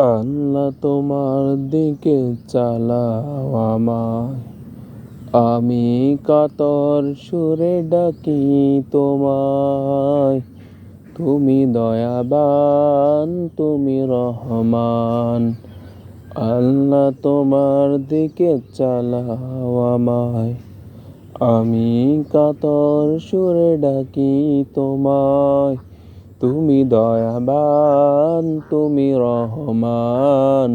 আল্লাহ তোমার দিকে চালাও আমায়, আমি কাতর সুরে ডাকি তোমায়। তুমি দয়াবান, তুমি রহমান, আল্লাহ তোমার দিকে চালাও আমায়, আমি কাতর সুরে ডাকি তোমায়। তুমি দয়াবান, তুমি রহমান,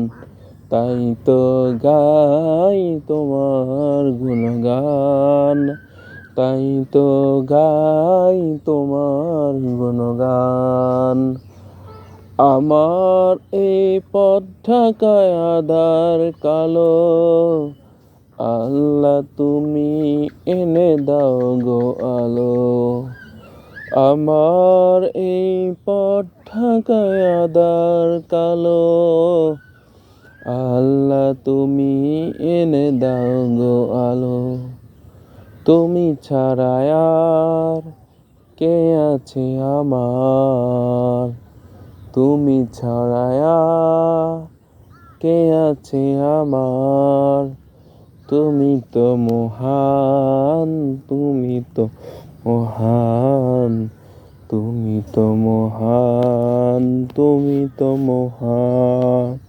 তাই তো গাই তোমার গুণগান, তাই তো গাই তোমার গুণগান। আমার এই পথ ঢাকায় আঁধার কালো, আল্লাহ তুমি এনে দাও গো আলো। আমার এই পথ ঢাকায় আঁধার কালো, আল্লাহ তুমি এনে দাও গো আলো। তুমি ছাড়া আর কে আছে আমার, তুমি ছাড়া আর কে আছে আমার। তুমি তো মহান, তুমি তো মহান, তুমি তো মহান, তুমি তো মহান।